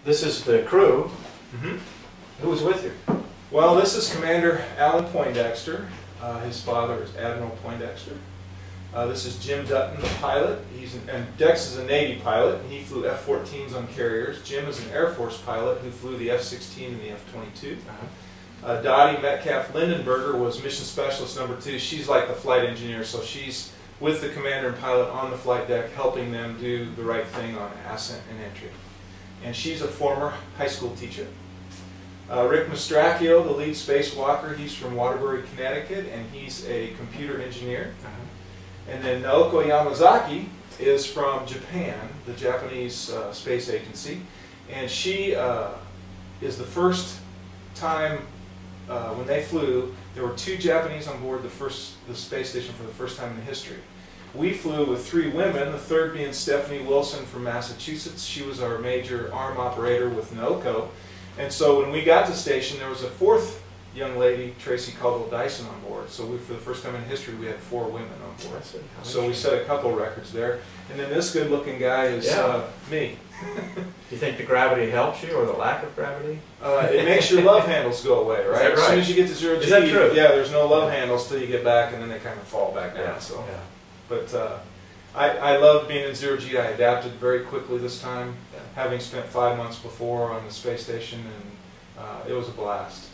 This is the crew. Mm-hmm. Who was with you? Well, this is Commander Alan Poindexter. His father is Admiral Poindexter. This is Jim Dutton, the pilot. And Dex is a Navy pilot. He flew F-14s on carriers. Jim is an Air Force pilot who flew the F-16 and the F-22. Dottie Metcalf Lindenberger was Mission Specialist number 2. She's like the flight engineer, so she's with the commander and pilot on the flight deck, helping them do the right thing on ascent and entry. And she's a former high school teacher. Rick Mastracchio, the lead spacewalker, he's from Waterbury, Connecticut, and he's a computer engineer. And then Naoko Yamazaki is from Japan, the Japanese space agency, and she is the first time when they flew, there were 2 Japanese on board the space station for the first time in history. We flew with 3 women, the third being Stephanie Wilson from Massachusetts. She was our major arm operator with Naoko. And so when we got to the station, there was a 4th young lady, Tracy Caldwell Dyson, on board. So for the first time in history, we had 4 women on board. So we set a couple records there. And then this good-looking guy is me. Do you think the gravity helps you, or the lack of gravity? It makes your love handles go away, right? Is that right? As soon as you get to 0 G, is that true? Yeah, there's no love handles till you get back, and then they kind of fall back down. Yeah. So, yeah. But I loved being in 0 G. I adapted very quickly this time, having spent 5 months before on the space station, and it was a blast.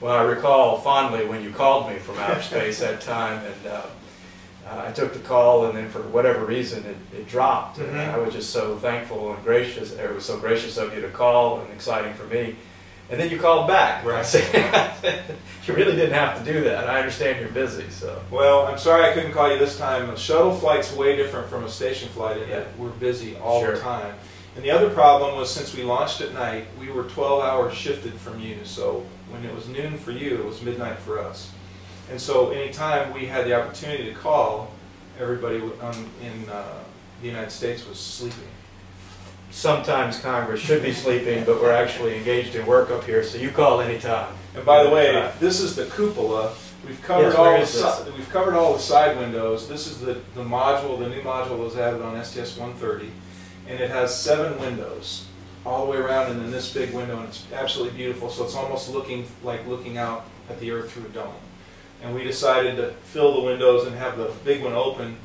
Well, I recall fondly when you called me from outer space that time, and I took the call, and then for whatever reason it dropped. And I was just so thankful and gracious. It was so gracious of you to call, and exciting for me. And then you called back. Right. I said, you really didn't have to do that. I understand you're busy. So. Well, I'm sorry I couldn't call you this time. A shuttle flight's way different from a station flight in that we're busy all the time. And the other problem was, since we launched at night, we were 12 hours shifted from you. So when it was noon for you, it was midnight for us. And so anytime we had the opportunity to call, everybody in the United States was sleeping. Sometimes Congress should be sleeping, but we're actually engaged in work up here, so you call anytime. And by the way, this is the cupola. We've covered we've covered all the side windows. This is the module, the new module that was added on STS-130, and it has 7 windows all the way around, and then this big window, and it's absolutely beautiful. So it's almost like looking out at the Earth through a dome. And we decided to fill the windows and have the big one open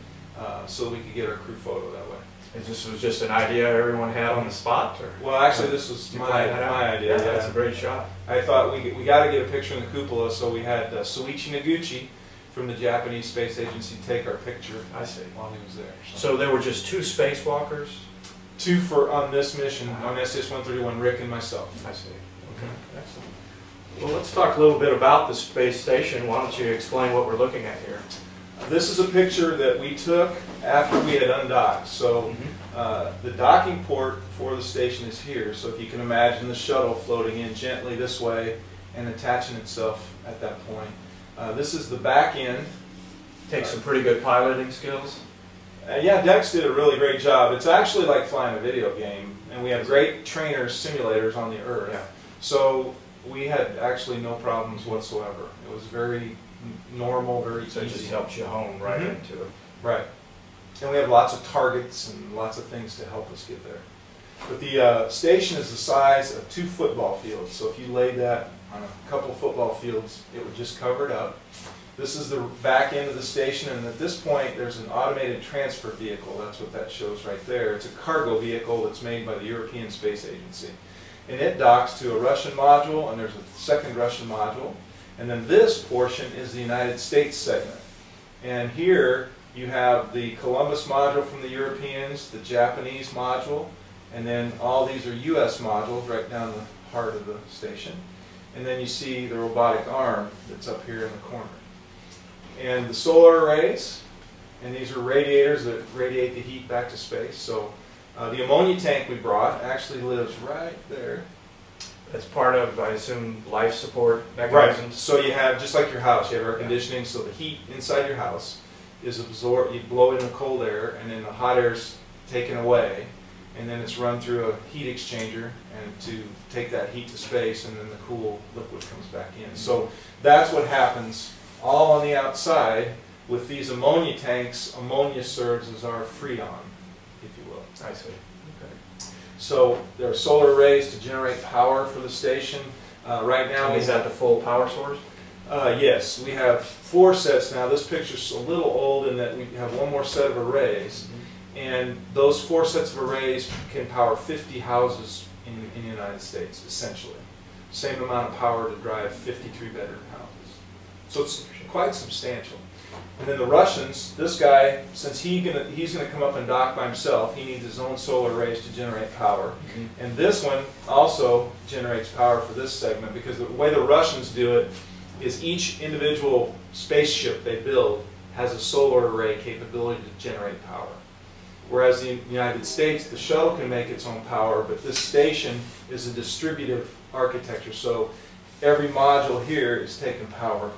so we could get our crew photo that way. This was just an idea everyone had on the spot? Or? Well, actually, this was my idea. Yeah, that's a great shot. I thought we got to get a picture in the cupola, so we had Soichi Noguchi from the Japanese Space Agency take our picture. I see. While he was there. So there were just 2 spacewalkers? 2 on this mission, on STS-131, Rick and myself. I see. Okay, excellent. Well, let's talk a little bit about the space station. Why don't you explain what we're looking at here? This is a picture that we took after we had undocked. So the docking port for the station is here. So if you can imagine the shuttle floating in gently this way and attaching itself at that point. This is the back end. Takes some pretty good piloting skills. Yeah, Dex did a really great job. It's actually like flying a video game, and we have great trainers, simulators on the Earth. Yeah. So we had actually no problems whatsoever. It was very normal, very easy. So it just helps you hone right into it. Right. And we have lots of targets and lots of things to help us get there. But the station is the size of 2 football fields. So if you laid that on a couple football fields, it would just cover it up. This is the back end of the station, and at this point there's an automated transfer vehicle. That's what that shows right there. It's a cargo vehicle that's made by the European Space Agency. And it docks to a Russian module, and there's a second Russian module. And then this portion is the United States segment. And here you have the Columbus module from the Europeans, the Japanese module, and then all these are US modules right down the heart of the station. And then you see the robotic arm that's up here in the corner. And the solar arrays, and these are radiators that radiate the heat back to space. So the ammonia tank we brought actually lives right there. That's part of, I assume, life support mechanisms? Right. So you have, just like your house, you have air conditioning, so the heat inside your house is absorbed, you blow in the cold air, and then the hot air is taken away, and then it's run through a heat exchanger and to take that heat to space, and then the cool liquid comes back in. So that's what happens all on the outside with these ammonia tanks. Ammonia serves as our freon, if you will. I see. Okay. So there are solar arrays to generate power for the station. Right now, Is that the full power source? yes, we have 4 sets now. This picture's a little old in that we have one more set of arrays. And those 4 sets of arrays can power 50 houses in the United States, essentially. Same amount of power to drive 53 bedroom houses. So it's quite substantial. And then the Russians, this guy, since he's going to come up and dock by himself, he needs his own solar arrays to generate power. And this one also generates power for this segment, because the way the Russians do it is each individual spaceship they build has a solar array capability to generate power. Whereas in the United States, the shuttle can make its own power, but this station is a distributive architecture. So every module here is taking power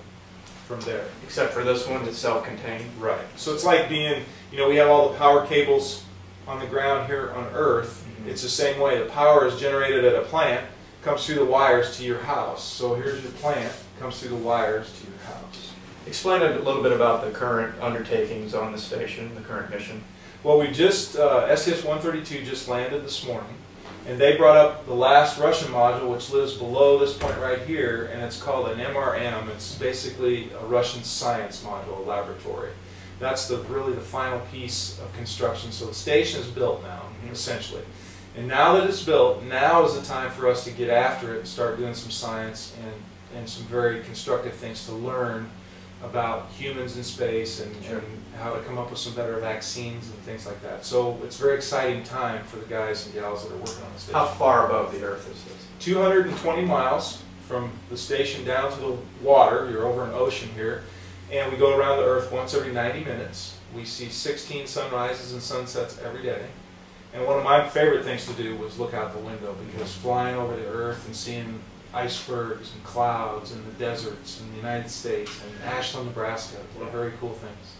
from there. Except for this one, it's self-contained. Right. So it's like being, we have all the power cables on the ground here on Earth. It's the same way. The power is generated at a plant, comes through the wires to your house. So here's your plant, comes through the wires to your house. Explain a little bit about the current undertakings on the station, the current mission. Well, we just, STS-132 just landed this morning, and they brought up the last Russian module, which lives below this point right here, and it's called an MRM. It's basically a Russian science module, a laboratory. That's really the final piece of construction. So the station is built now, essentially. And now that it's built, now is the time for us to get after it and start doing some science and some very constructive things to learn about humans in space and how to come up with some better vaccines and things like that. So it's a very exciting time for the guys and gals that are working on the station. How far above the Earth is this? 220 miles from the station down to the water. You're over an ocean here. And we go around the Earth once every 90 minutes. We see 16 sunrises and sunsets every day. And one of my favorite things to do was look out the window, because flying over the Earth and seeing icebergs and clouds and the deserts in the United States and Ashland, Nebraska, were very cool things.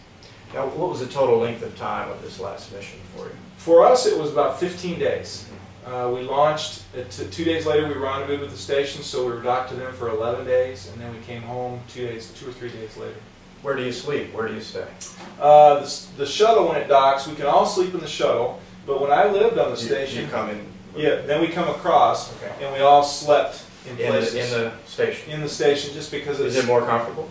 Now, what was the total length of time of this last mission for you? For us, it was about 15 days. We launched, 2 days later we rendezvoused with the station, so we were docked to them for 11 days, and then we came home 2 or 3 days later. Where do you sleep? Where do you stay? The shuttle, when it docks, we can all sleep in the shuttle, but when I lived on the station... You come in? Yeah, then we come across, and we all slept in places. In the station? In the station, just because it's... Is it more comfortable?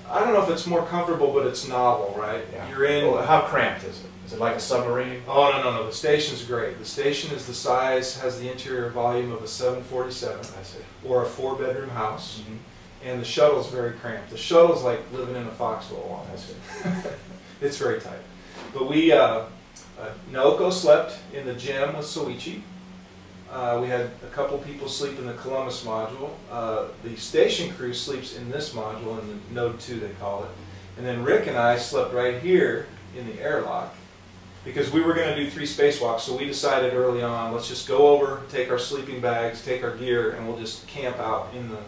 I don't know if it's more comfortable, but it's novel, right? Yeah. You're in... Well, how cramped is it? Is it like a submarine? Oh, no. The station's great. The station is the size, has the interior volume of a 747. I see. Or a 4-bedroom house. And the shuttle's very cramped. The shuttle's like living in a foxhole almost. It's very tight. But we, Naoko slept in the gym with Soichi. We had a couple people sleep in the Columbus module. The station crew sleeps in this module, in the Node 2 they call it. And then Rick and I slept right here in the airlock, because we were going to do 3 spacewalks, so we decided early on, let's just go over, take our sleeping bags, take our gear, and we'll just camp out in the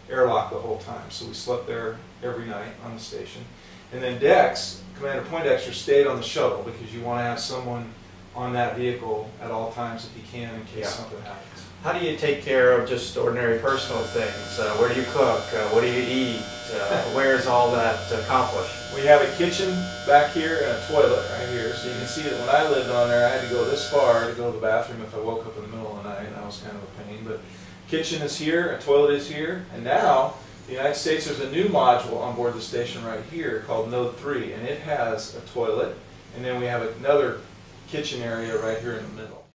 airlock the whole time. So we slept there every night on the station. And then Dex, Commander Poindexter, stayed on the shuttle, because you want to have someone on that vehicle at all times if you can, in case something happens. How do you take care of just ordinary personal things? Where do you cook? What do you eat? Where is all that accomplished? We have a kitchen back here and a toilet right here, so you can see that when I lived on there, I had to go this far to go to the bathroom if I woke up in the middle of the night, and that was kind of a pain. But kitchen is here, a toilet is here, and now the United States, there's a new module on board the station right here called Node 3, and it has a toilet, and then we have another kitchen area right here in the middle.